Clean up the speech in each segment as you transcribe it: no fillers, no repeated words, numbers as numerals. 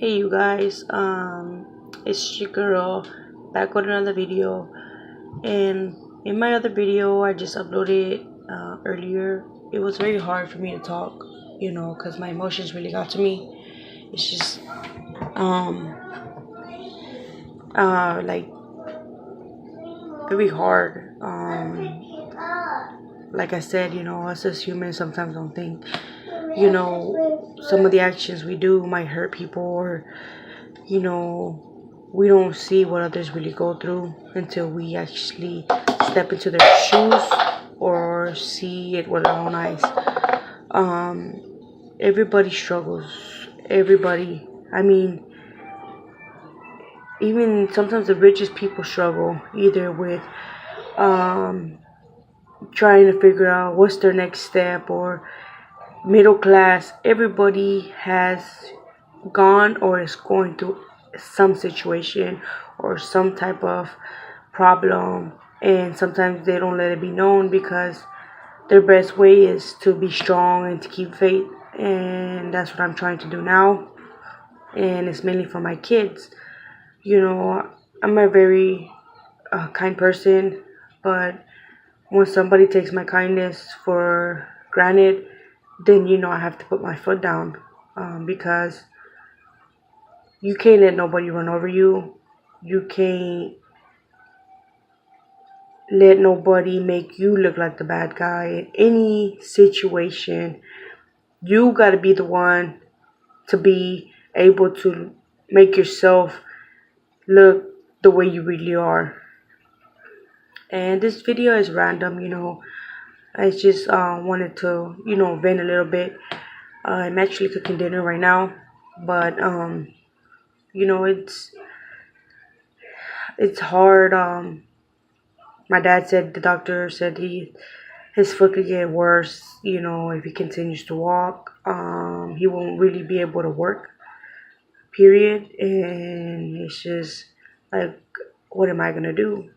Hey you guys, it's your girl back with another video. And in my other video I just uploaded earlier, it was very hard for me to talk, because my emotions really got to me. It's just um like very hard. Like I said, us as humans sometimes don't think, some of the actions we do might hurt people, or you know, we don't see what others really go through until we actually step into their shoes or see it with our own eyes. Everybody struggles. Everybody. I mean, even sometimes the richest people struggle either with um, trying to figure out what's their next step, or middle class. Everybody has gone or is going through some situation or some type of problem, and sometimes they don't let it be known because their best way is to be strong and to keep faith. And that's what I'm trying to do now, and it's mainly for my kids. I'm a very kind person, but when somebody takes my kindness for granted, then I have to put my foot down, because you can't let nobody run over you. You can't let nobody make you look like the bad guy in any situation. You got to be the one to be able to make yourself look the way you really are. And this video is random. I just wanted to, vent a little bit. I'm actually cooking dinner right now, but it's hard. My dad said, the doctor said his foot could get worse, if he continues to walk. He won't really be able to work, period. And it's just like, what am I gonna do?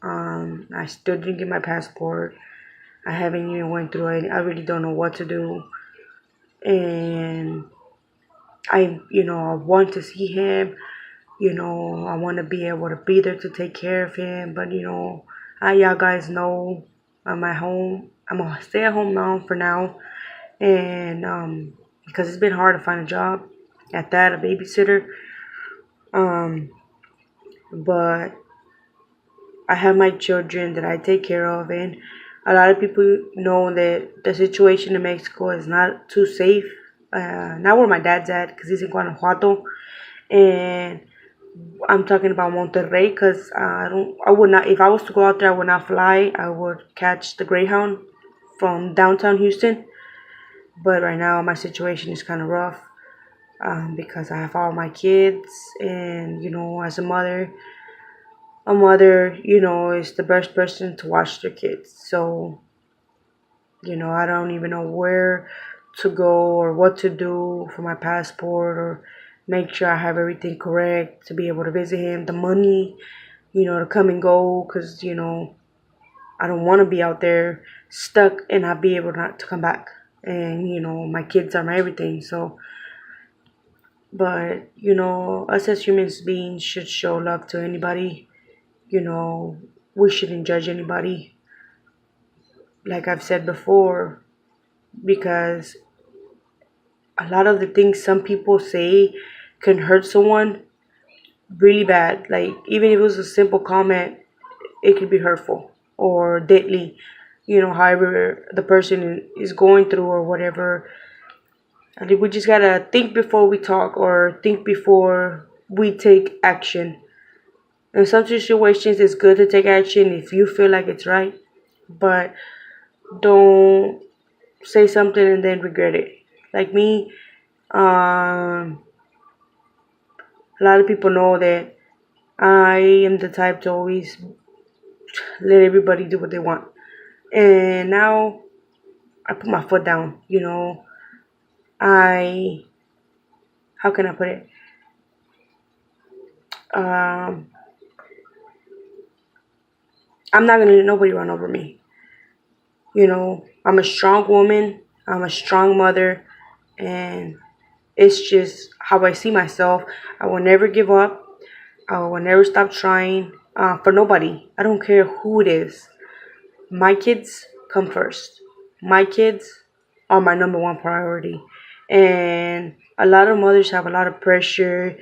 I still didn't get my passport. I haven't even went through it. I really don't know what to do. And I want to see him. I want to be able to be there to take care of him. But y'all guys know I'm at home. I'm gonna stay at home now for now, and because it's been hard to find a job. At that, a babysitter. Um, but I have my children that I take care of, and a lot of people know that the situation in Mexico is not too safe. Not where my dad's at, because he's in Guanajuato, and I'm talking about Monterrey, because I would not, if I was to go out there, I would not fly. I would catch the Greyhound from downtown Houston. But right now, my situation is kind of rough, because I have all my kids, and as a mother, is the best person to watch their kids. So, I don't even know where to go or what to do for my passport, or make sure I have everything correct to be able to visit him. The money, to come and go, because, I don't want to be out there stuck and not be able not to come back. And, my kids are my everything. So, but, us as human beings should show love to anybody. We shouldn't judge anybody, like I've said before, because a lot of the things some people say can hurt someone really bad. Like, even if it was a simple comment, it could be hurtful or deadly, however the person is going through or whatever. I think we just gotta think before we talk, or think before we take action. In some situations, it's good to take action if you feel like it's right, but don't say something and then regret it. Like me, a lot of people know that I am the type to always let everybody do what they want. And now I put my foot down, I, how can I put it? Um, I'm not gonna let nobody run over me. I'm a strong woman. I'm a strong mother, and It's just how I see myself. I will never give up. I will never stop trying for nobody. I don't care who it is. My kids come first. My kids are my number one priority. And a lot of mothers have a lot of pressure.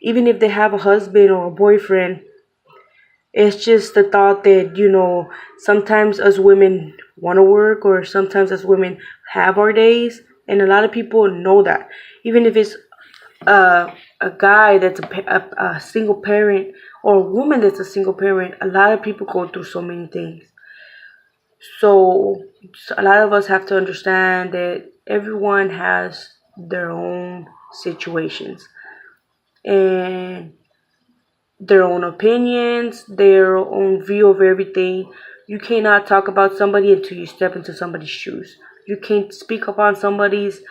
Even if they have a husband or a boyfriend, it's just the thought that, sometimes us women want to work, or sometimes us women have our days. And a lot of people know that. Even if it's a guy that's a single parent, or a woman that's a single parent, a lot of people go through so many things. So a lot of us have to understand that everyone has their own situations and their own opinions, their own view of everything. You cannot talk about somebody until you step into somebody's shoes. You can't speak upon somebody's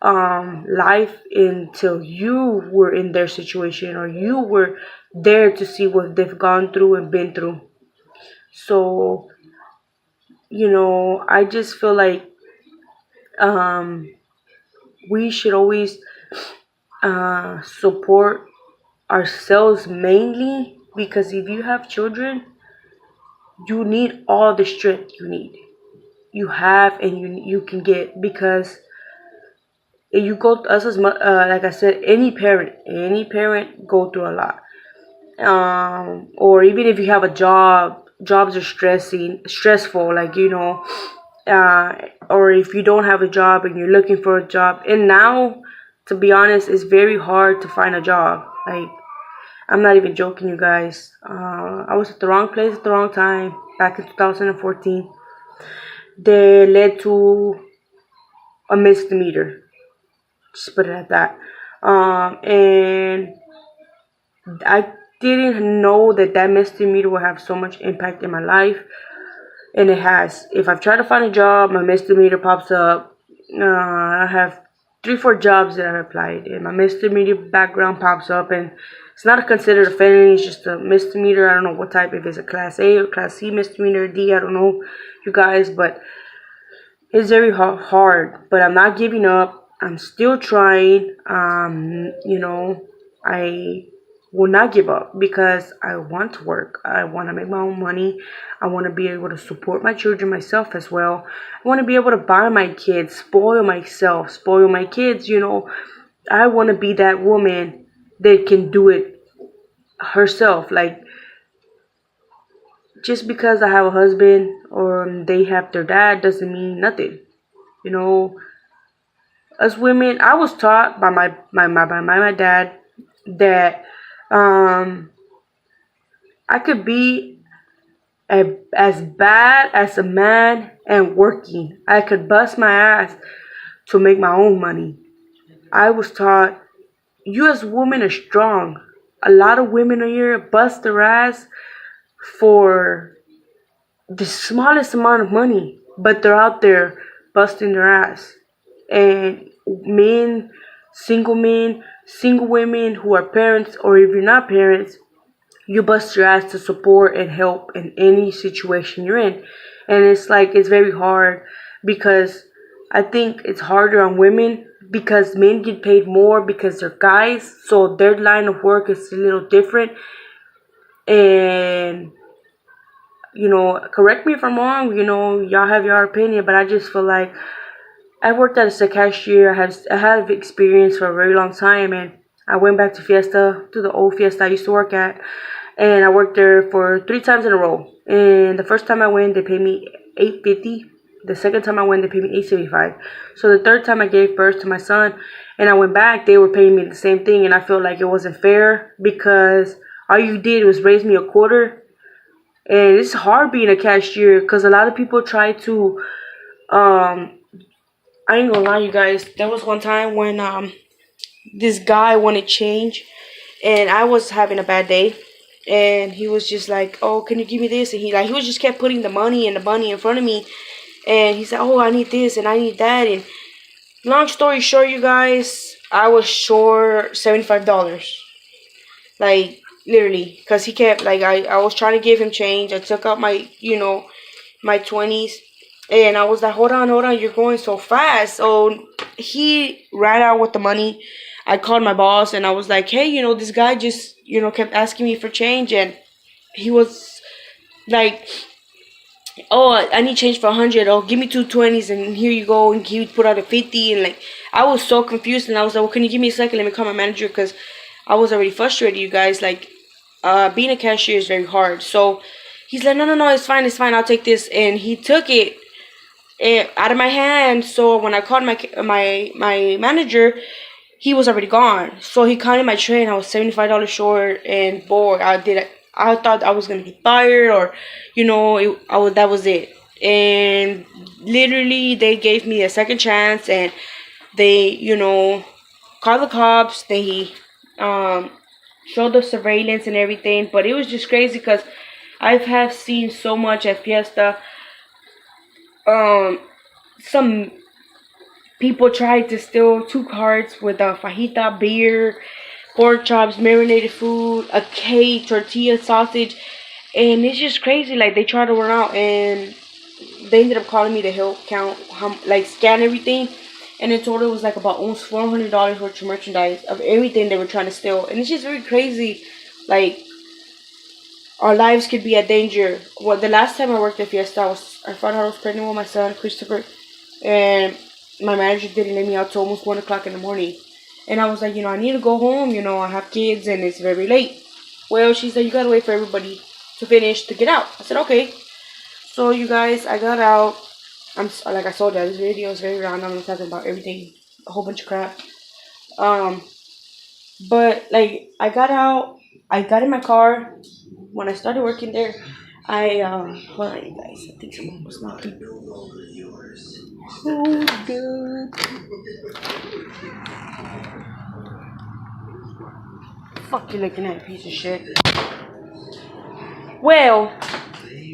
life until you were in their situation, or you were there to see what they've gone through and been through. So, I just feel like um, we should always support ourselves mainly, because if you have children, you need all the strength you have, and you can get, because you go us as like I said, any parent go through a lot. Or even if you have a job, jobs are stressful, like, uh, or if you don't have a job and you're looking for a job, and now, to be honest, it's very hard to find a job. Like, I'm not even joking, you guys. I was at the wrong place at the wrong time back in 2014. They led to a misdemeanor. Just put it at that. And I didn't know that misdemeanor will have so much impact in my life, and it has. If I've tried to find a job, my misdemeanor pops up. I have 3, 4 jobs that I've applied, and my misdemeanor background pops up, and it's not considered a felony. It's just a misdemeanor. I don't know what type. If it's a Class A or Class C misdemeanor, D, I don't know, you guys, but it's very hard. But I'm not giving up. I'm still trying. I will not give up, because I want to work. I want to make my own money. I want to be able to support my children, myself as well. I want to be able to buy my kids, spoil myself, spoil my kids. I want to be that woman that can do it herself. Like, just because I have a husband or they have their dad doesn't mean nothing. You know, as women, I was taught by my dad that I could be as bad as a man and working. I could bust my ass to make my own money. I was taught, you as women are strong. A lot of women here bust their ass for the smallest amount of money, but they're out there busting their ass. And men, single women who are parents, or if you're not parents, you bust your ass to support and help in any situation you're in. And it's very hard, because I think it's harder on women, because men get paid more because they're guys, so their line of work is a little different. And correct me if I'm wrong, y'all have your opinion, but I just feel like I worked as a cashier. I had experience for a very long time, and I went back to the old Fiesta I used to work at, and I worked there for 3 times in a row. And the first time I went, they paid me $8.50. The second time I went, they paid me $8.75. So the third time I gave birth to my son, and I went back, they were paying me the same thing, and I felt like it wasn't fair, because all you did was raise me a quarter. And it's hard being a cashier, because a lot of people try to I ain't gonna lie, you guys. There was one time when this guy wanted change, and I was having a bad day, and he was just like, "Oh, can you give me this?" And he was just kept putting the money in front of me, and he said, "Oh, I need this and I need that." And long story short, you guys, I was short $75, like literally, because he kept like I was trying to give him change. I took out my 20s. And I was like, hold on, you're going so fast. So he ran out with the money. I called my boss and I was like, hey, this guy just, kept asking me for change, and he was like, oh, I need change for 100. Oh, give me 220s and here you go. And he would put out a 50, and like I was so confused, and I was like, well, can you give me a second? Let me call my manager, because I was already frustrated, you guys. Like, being a cashier is very hard. So he's like, no, it's fine, I'll take this, and he took it out of my hand. So when I called my manager, he was already gone. So he counted my tray, and I was $75 short. And boy, I thought I was gonna get fired, or that was it. And literally, they gave me a second chance, and they called the cops. They showed the surveillance and everything. But it was just crazy because I have seen so much at Fiesta. Some people tried to steal 2 carts with a fajita, beer, pork chops, marinated food, a cake, tortilla, sausage, and it's just crazy. Like, they tried to run out, and they ended up calling me to help count, scan everything, and in total it was like about almost $400 worth of merchandise of everything they were trying to steal, and it's just very crazy. Like, our lives could be at danger. Well, the last time I worked at Fiesta, I found out I was pregnant with my son, Christopher, and my manager didn't let me out till almost 1 o'clock in the morning. And I was like, I need to go home. I have kids and it's very late. Well, she said, you gotta wait for everybody to finish to get out. I said, okay. So, you guys, I got out. Like I told you, this video is very random. I'm talking about everything, a whole bunch of crap. But, like, I got out. I got in my car. When I started working there, hold on, you guys. I think someone was knocking. Oh, good. Fuck you looking at, piece of shit. Well,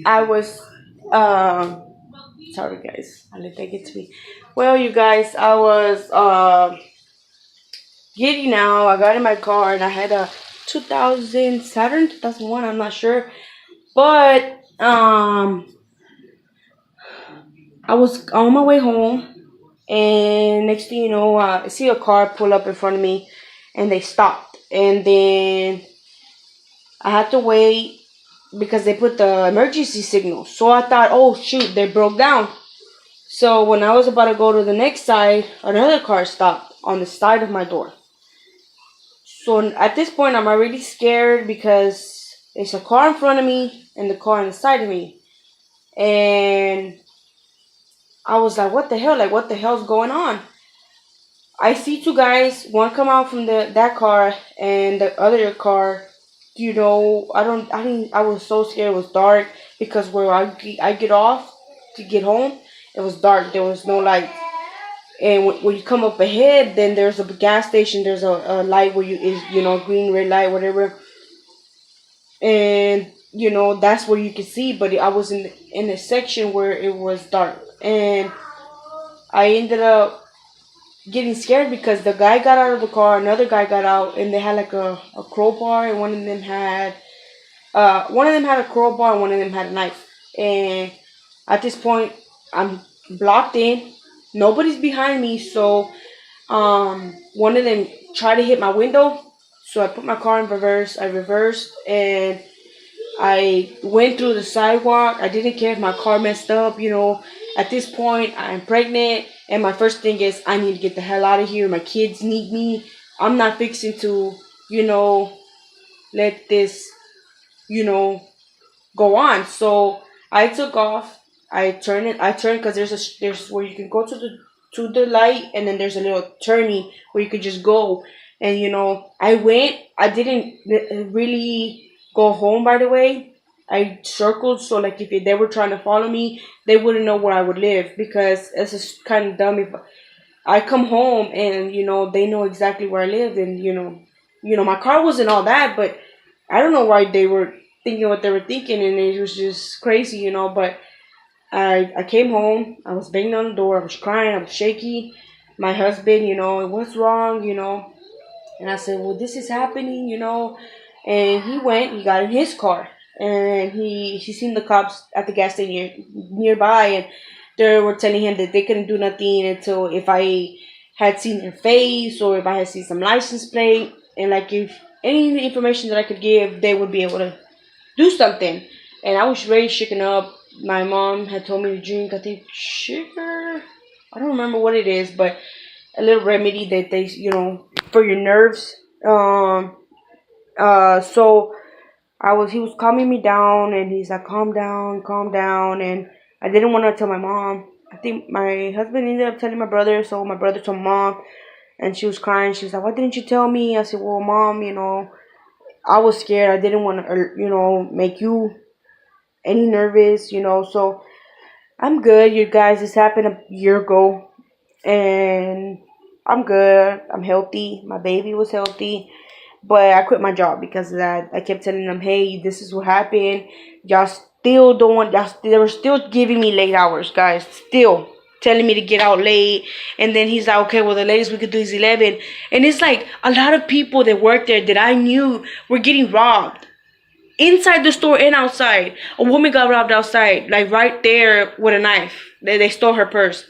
I was, sorry guys, I'll let that get to me. Well, you guys, I was, getting out. I got in my car, and I had a 2001, I'm not sure. But, I was on my way home, and next thing you know, I see a car pull up in front of me, and they stopped. And then I had to wait because they put the emergency signal. So I thought, oh shoot, they broke down. So when I was about to go to the next side, another car stopped on the side of my door. So at this point, I'm already scared because there's a car in front of me and the car on the side of me. And I was like, what the hell? Like, what the hell's going on? I see 2 guys, one come out from that car, and the other car, I was so scared. It was dark because where I get off to get home, it was dark. There was no light. And when you come up ahead, then there's a gas station. There's a light where green, red light, whatever. And, that's where you can see. But I was in a section where it was dark. And I ended up getting scared because the guy got out of the car, another guy got out, and they had like a crowbar, and one of them had a crowbar, and one of them had a knife. And at this point, I'm blocked in. Nobody's behind me, so one of them tried to hit my window. So I put my car in reverse. I reversed, and I went through the sidewalk. I didn't care if my car messed up. At this point, I'm pregnant, and my first thing is I need to get the hell out of here. My kids need me. I'm not fixing to, let this, go on. So I took off. I turned because there's where you can go to the light, and then there's a little turning where you could just go. And I went. I didn't really go home right away. I circled, so like if they were trying to follow me, they wouldn't know where I would live, because it's just kind of dumb if I come home and they know exactly where I live. And my car wasn't all that, but I don't know why they were thinking what they were thinking, and it was just crazy, But I came home. I was banging on the door. I was crying. I was shaky. My husband, what's wrong, And I said, well, this is happening, And he went. He got in his car. And he seen the cops at the gas station nearby, and they were telling him that they couldn't do nothing until if I had seen their face or if I had seen some license plate, and like if any information that I could give, they would be able to do something. And I was very shaken up. My mom had told me to drink, I think, sugar. I don't remember what it is, but a little remedy that they, for your nerves. So he was calming me down, and he's like, calm down, and I didn't want to tell my mom. I think my husband ended up telling my brother, so my brother told mom, and she was crying. She was like, why didn't you tell me? I said, well, mom, I was scared. I didn't want to, make you any nervous, so I'm good, you guys. This happened a year ago, and I'm good. I'm healthy. My baby was healthy. But I quit my job because of that. I kept telling them, hey, this is what happened. Y'all still don't want, they were still giving me late hours, guys. Still telling me to get out late. And then he's like, okay, well, the latest we could do is 11. And it's like a lot of people that work there that I knew were getting robbed. Inside the store and outside. A woman got robbed outside, like right there with a knife. They stole her purse.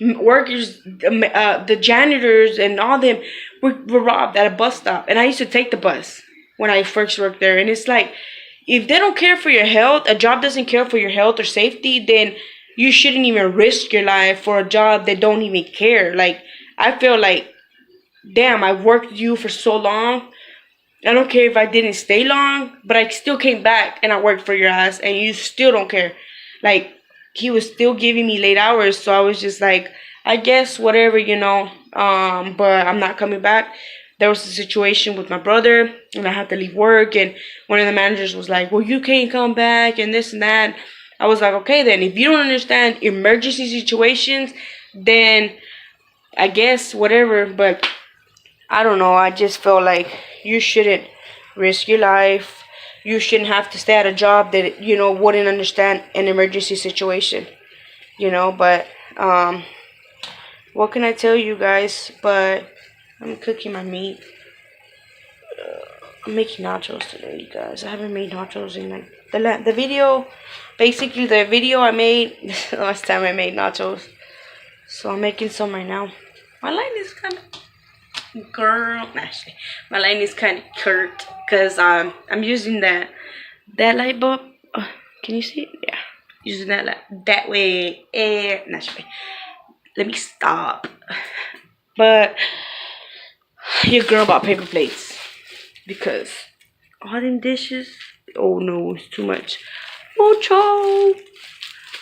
Workers, the janitors and all them were robbed at a bus stop. And I used to take the bus when I first worked there. And it's like, if they don't care for your health, a job doesn't care for your health or safety, then you shouldn't even risk your life for a job that don't even care. Like, I feel like, damn, I worked with you for so long. I don't care if I didn't stay long, but I still came back and I worked for your ass, and you still don't care. Like, he was still giving me late hours, so I was just like, I guess whatever, but I'm not coming back. There was a situation with my brother, and I had to leave work, and one of the managers was like, well, you can't come back, and this and that. I was like, okay, then, if you don't understand emergency situations, then I guess whatever, but I don't know, I just felt like you shouldn't risk your life. You shouldn't have to stay at a job that, wouldn't understand an emergency situation, but, what can I tell you guys, but I'm cooking my meat. I'm making nachos today, you guys. I haven't made nachos in, like, the video, basically the video I made, the last time I made nachos. So I'm making some right now. My line is kind of, actually, my line is kind of curt, because I'm using that light bulb. Can you see it? Yeah, using that way. Naturally. Let me stop. But your girl bought paper plates because all them dishes. Oh no, it's too much. Mucho.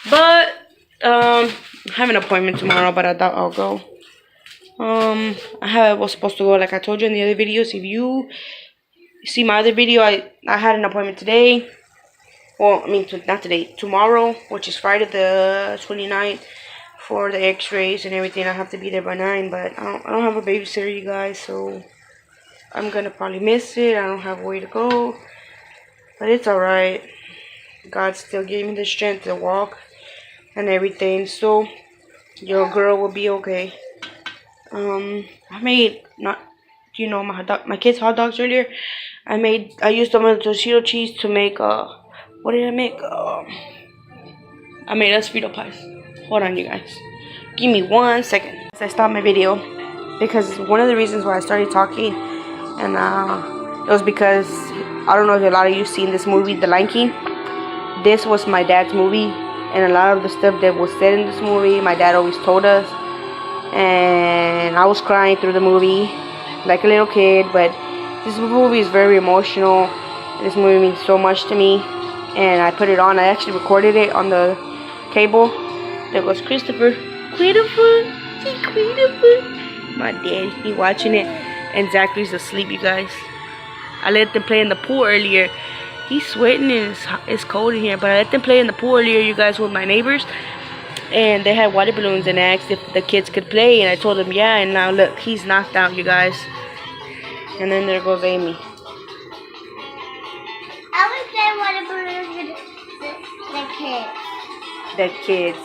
But I have an appointment tomorrow, but I doubt I'll go. I was supposed to go, like I told you in the other videos. If you see my other video, I had an appointment today. Well, I mean, not today, tomorrow, which is Friday the 29th, for the x-rays and everything. I have to be there by 9, but I don't have a babysitter, you guys, so I'm gonna probably miss it. I don't have a way to go, but it's alright. God still gave me the strength to walk and everything, so your girl will be okay. I made my kids hot dogs earlier. I used some of the Cheeto cheese to make what did I make? I made us Frito pies. Hold on, you guys. Give me 1 second. I stopped my video because one of the reasons why I started talking, and it was because I don't know if a lot of you seen this movie, The Lion King. This was my dad's movie, and a lot of the stuff that was said in this movie, my dad always told us. And I was crying through the movie like a little kid, but this movie is very emotional. This movie means so much to me, and I put it on. I actually recorded it on the cable. There goes Christopher. My dad, he watching it, and Zachary's asleep, you guys. I let them play in the pool earlier. He's sweating and it's cold in here, but I let them play in the pool earlier, you guys, with my neighbors. And they had water balloons, and I asked if the kids could play, and I told them yeah, and now look, he's knocked out, you guys. And then there goes Amy. I would say water balloons with the kids. The kids.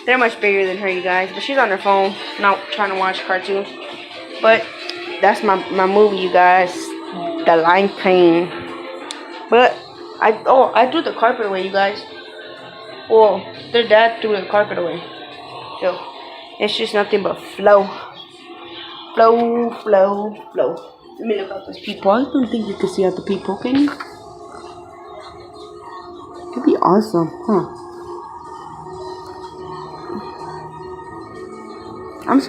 They're much bigger than her, you guys, but she's on her phone, not trying to watch cartoons. But that's my movie, you guys, The Lion King. But I threw the carpet away, you guys. Well, their dad threw the carpet away. So It's just nothing but flow. Flow, flow, flow. Let me look at those people. I don't think you can see other people, can you? It'd be awesome, huh? I'm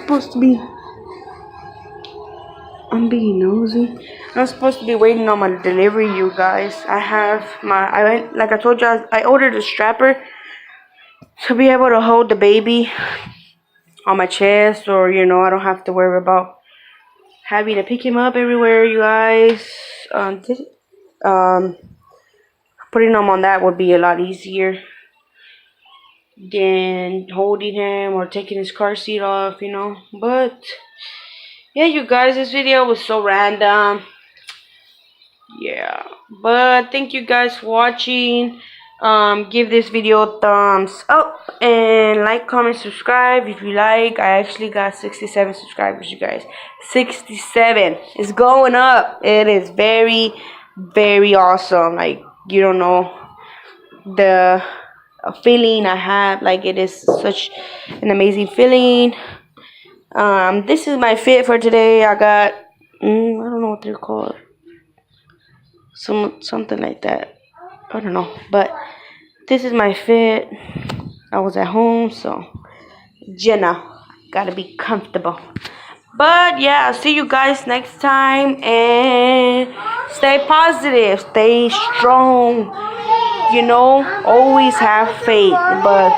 being nosy. I'm supposed to be waiting on my delivery, you guys. Like I told you, I ordered a strapper to be able to hold the baby on my chest, or I don't have to worry about having to pick him up everywhere, you guys. Putting him on that would be a lot easier than holding him or taking his car seat off, But yeah, you guys, this video was so random. Yeah, but thank you guys for watching. Give this video a thumbs up and like, comment, subscribe if you like. I actually got 67 subscribers, you guys. 67. It's going up. It is very, very awesome. Like, you don't know the feeling I have. Like, it is such an amazing feeling. This is my fit for today. I got I don't know what they're called. Something like that. I don't know, but this is my fit. I was at home, so gotta be comfortable. But yeah, I'll see you guys next time, and stay positive, stay strong. Always have faith. But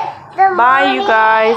bye, you guys.